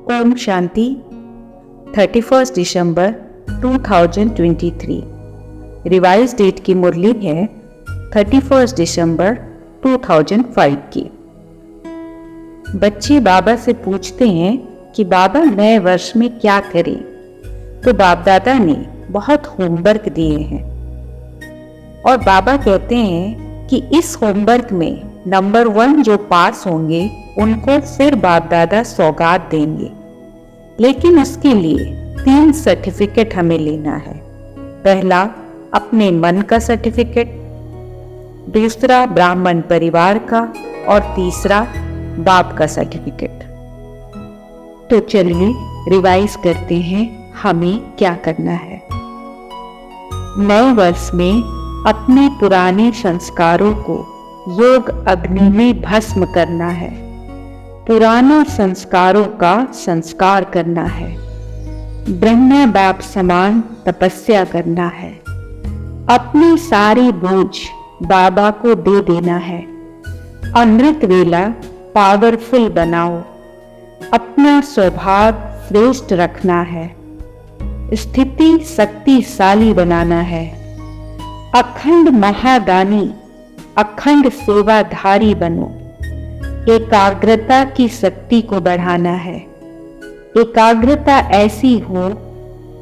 ओम शांति। 31 दिसंबर 2023। Revise date की मुरली है 31 दिसंबर 2005 की। बच्चे बाबा से पूछते हैं कि बाबा नए वर्ष में क्या करें, तो बाप दादा ने बहुत होमवर्क दिए हैं और बाबा कहते हैं कि इस होमवर्क में नंबर 1 जो पास होंगे उनको फिर बाप दादा सौगात देंगे, लेकिन उसके लिए 3 सर्टिफिकेट हमें लेना है। पहला अपने मन का सर्टिफिकेट, दूसरा ब्राह्मण परिवार का और तीसरा बाप का सर्टिफिकेट। तो चलिए रिवाइज करते हैं हमें क्या करना है। नए वर्ष में अपने पुराने संस्कारों को योग अग्नि में भस्म करना है, पुराने संस्कारों का संस्कार करना है, ब्रह्म बाप समान तपस्या करना है, अपनी सारी बोझ बाबा को दे देना है, अमृत वेला पावरफुल बनाओ, अपना स्वभाव श्रेष्ठ रखना है, स्थिति शक्तिशाली बनाना है, अखंड महादानी अखंड सेवाधारी बनो, एकाग्रता की शक्ति को बढ़ाना है। एकाग्रता ऐसी हो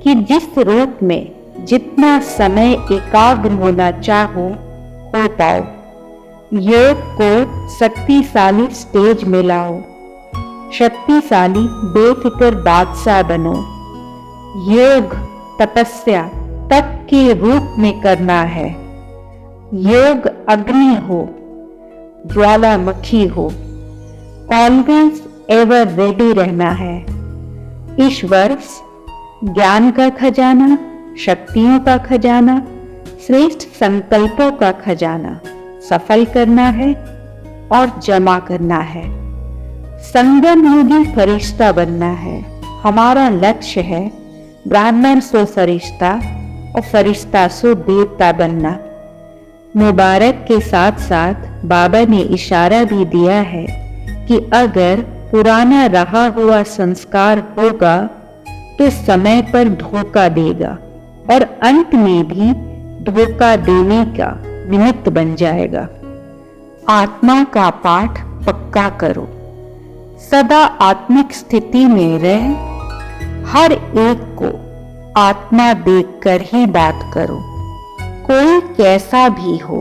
कि जिस रूप में जितना समय एकाग्र होना चाहो हो पाओ। योग को शक्तिशाली स्टेज में लाओ, शक्तिशाली बेफिक्र बादशाह बनो। योग तपस्या तप के रूप में करना है। योग अग्नि हो, ज्वालामुखी हो, ऑलवेज एवर रेडी रहना है। इस वर्ष ज्ञान का खजाना, शक्तियों का खजाना, श्रेष्ठ संकल्पों का खजाना सफल करना है और जमा करना है। संगम योगी फरिश्ता बनना है। हमारा लक्ष्य है ब्राह्मण सो फरिश्ता और फरिश्ता सो देवता बनना। मुबारक के साथ साथ बाबा ने इशारा भी दिया है कि अगर पुराना रहा हुआ संस्कार होगा तो समय पर धोखा देगा और अंत में भी धोखा देने का निमित्त बन जाएगा। आत्मा का पाठ पक्का करो, सदा आत्मिक स्थिति में रह, हर एक को आत्मा देखकर ही बात करो। कोई कैसा भी हो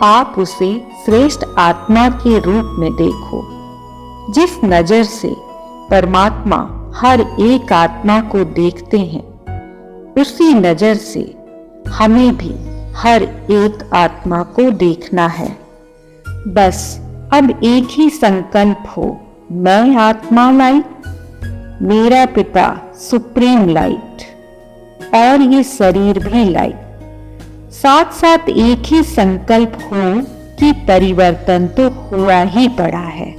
आप उसे श्रेष्ठ आत्मा के रूप में देखो। जिस नजर से परमात्मा हर एक आत्मा को देखते हैं, उसी नजर से हमें भी हर एक आत्मा को देखना है। बस अब एक ही संकल्प हो, मैं आत्मा लाइट, मेरा पिता सुप्रीम लाइट और ये शरीर भी लाइट। साथ साथ एक ही संकल्प हो कि परिवर्तन तो हुआ ही पड़ा है,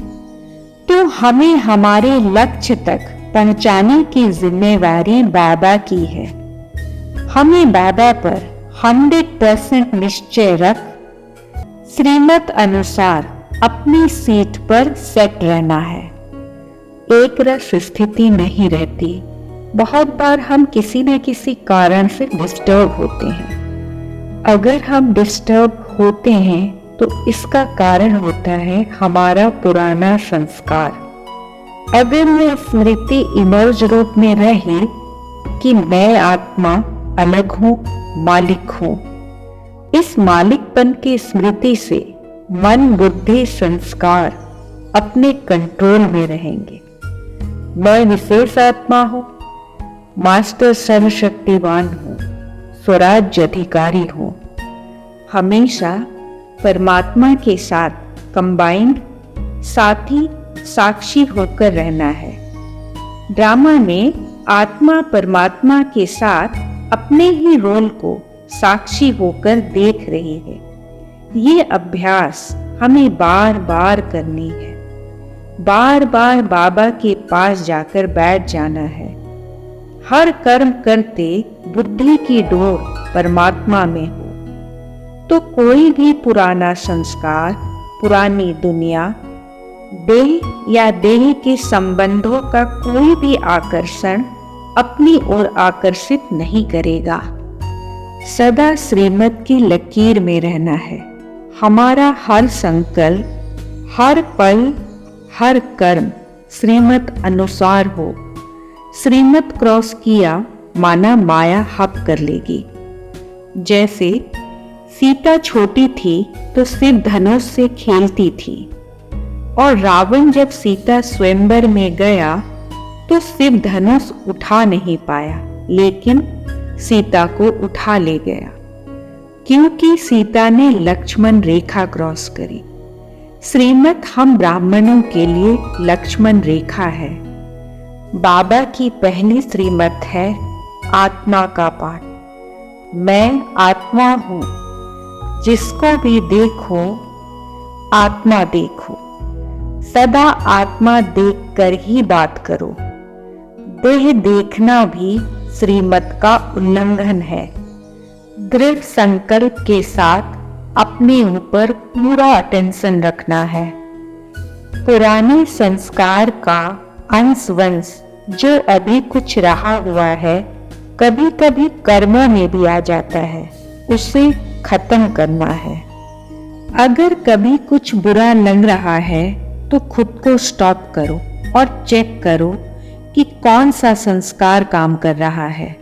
तो हमें हमारे लक्ष्य तक पहुंचाने की जिम्मेवारी बाबा की है। हमें बाबा पर 100% निश्चय रख श्रीमत अनुसार अपनी सीट पर सेट रहना है। एक रस स्थिति नहीं रहती। बहुत बार हम किसी न किसी कारण से डिस्टर्ब होते हैं। अगर हम डिस्टर्ब होते हैं तो इसका कारण होता है हमारा पुराना संस्कार। अगर मैं स्मृति इमर्ज रूप में रहे कि मैं आत्मा अलग हूं, मालिक हूं, इस मालिकपन की स्मृति से मन बुद्धि संस्कार अपने कंट्रोल में रहेंगे। मैं विशेष आत्मा हूं, मास्टर सर्वशक्तिवान हूं, स्वराज्य अधिकारी हूं। हमेशा परमात्मा के साथ कंबाइंड साथी साक्षी होकर रहना है। ड्रामा में आत्मा परमात्मा के साथ अपने ही रोल को साक्षी होकर देख रही है। ये अभ्यास हमें बार बार करनी है। बार बार बाबा के पास जाकर बैठ जाना है। हर कर्म करते बुद्धि की डोर परमात्मा में हो, तो कोई भी पुराना संस्कार, पुरानी दुनिया देह या देह के संबंधों का कोई भी आकर्षण अपनी ओर आकर्षित नहीं करेगा। सदा श्रीमत की लकीर में रहना है। हमारा हर संकल्प, हर पल, हर कर्म श्रीमत अनुसार हो। श्रीमत क्रॉस किया माना माया हप कर लेगी। जैसे सीता छोटी थी तो सिर्फ धनुष से खेलती थी, और रावण जब सीता स्वयंवर में गया तो सिर्फ धनुष उठा नहीं पाया, लेकिन सीता को उठा ले गया, क्योंकि सीता ने लक्ष्मण रेखा क्रॉस करी। श्रीमत हम ब्राह्मणों के लिए लक्ष्मण रेखा है। बाबा की पहली श्रीमत है आत्मा का पाठ। मैं आत्मा हूं, जिसको भी देखो आत्मा देखो। सदा आत्मा देखकर ही बात करो। देह देखना भी श्रीमत का उल्लंघन है। दृढ़ संकल्प के साथ अपने ऊपर पूरा अटेंशन रखना है। पुराने संस्कार का अंश-वंश जो अभी कुछ रहा हुआ है, कभी कभी कर्मों में भी आ जाता है, उसे खत्म करना है। अगर कभी कुछ बुरा लग रहा है तो खुद को स्टॉप करो और चेक करो कि कौन सा संस्कार काम कर रहा है।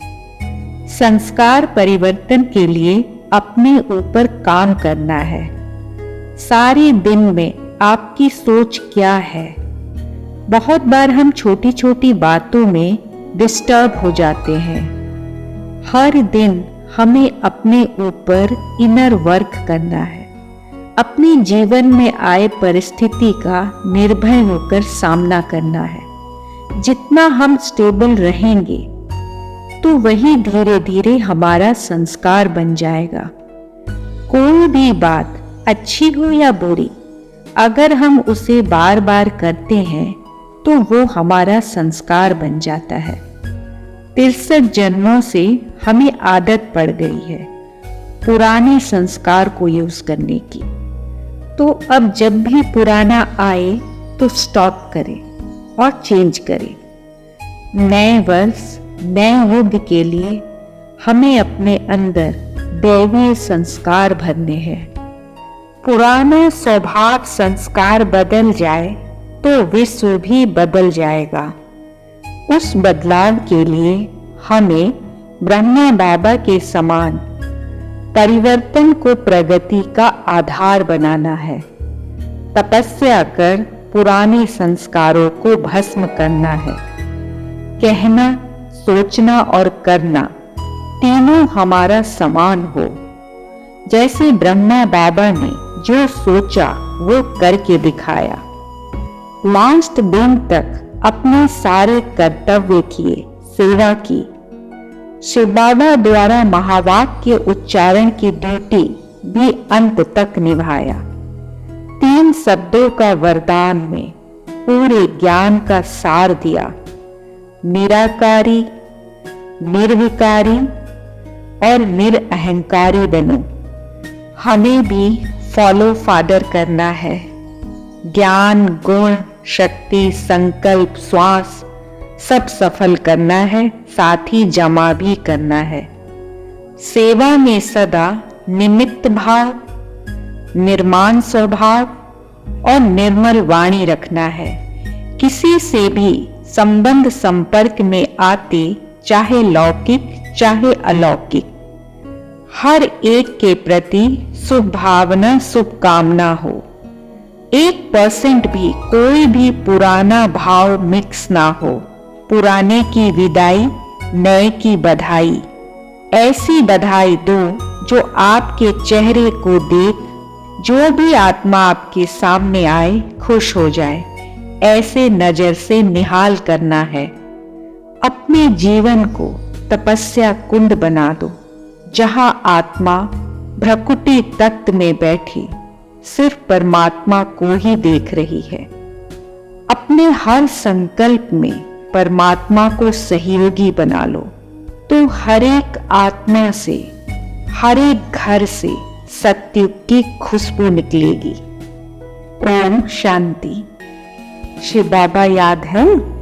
संस्कार परिवर्तन के लिए अपने ऊपर काम करना है। सारे दिन में आपकी सोच क्या है? बहुत बार हम छोटी छोटी बातों में डिस्टर्ब हो जाते हैं। हर दिन हमें अपने ऊपर इनर वर्क करना है। अपने जीवन में आए परिस्थिति का निर्भय होकर सामना करना है। जितना हम स्टेबल रहेंगे तो वही धीरे धीरे हमारा संस्कार बन जाएगा। कोई भी बात अच्छी हो या बुरी, अगर हम उसे बार बार करते हैं तो वो हमारा संस्कार बन जाता है। 63 जन्मों से हमें आदत पड़ गई है पुराने संस्कार को यूज करने की। तो अब जब भी पुराना आए तो स्टॉप करें और चेंज करें। नए वर्ष, नए युग के लिए हमें अपने अंदर दैवीय संस्कार भरने हैं। पुराना स्वभाव संस्कार बदल जाए तो विश्व भी बदल जाएगा। उस बदलाव के लिए हमें ब्रह्मा बाबा के समान परिवर्तन को प्रगति का आधार बनाना है। तपस्या कर पुराने संस्कारों को भस्म करना है। कहना, सोचना और करना तीनों हमारा समान हो। जैसे ब्रह्मा बाबा ने जो सोचा वो करके दिखाया। लास्ट दिन तक अपने सारे कर्तव्य किए, सेवा की। शिव बाबा द्वारा महावाक्य उच्चारण की ड्यूटी भी अंत तक निभाया। 3 शब्दों का वरदान में पूरे ज्ञान का सार दिया। निराकारी, निर्विकारी और निरअहंकारी बनो। हमें भी फॉलो फादर करना है। ज्ञान, गुण, शक्ति, संकल्प, श्वास सब सफल करना है, साथ ही जमा भी करना है। सेवा में सदा निमित्त भाव, निर्माण स्वभाव और निर्मल वाणी रखना है। किसी से भी संबंध संपर्क में आते, चाहे लौकिक चाहे अलौकिक, हर एक के प्रति शुभ भावना, शुभकामना हो। 1% भी कोई भी पुराना भाव मिक्स ना हो। पुराने की विदाई, नए की बधाई। ऐसी बधाई दो जो आपके चेहरे को देख जो भी आत्मा आपके सामने आए खुश हो जाए। ऐसे नजर से निहाल करना है। अपने जीवन को तपस्या कुंड बना दो, जहां आत्मा भ्रकुटी तख्त में बैठी सिर्फ परमात्मा को ही देख रही है। अपने हर संकल्प में परमात्मा को सहयोगी बना लो, तो हर एक आत्मा से, हर एक घर से सत्युग की खुशबू निकलेगी। ओम शांति। शिव बाबा याद है?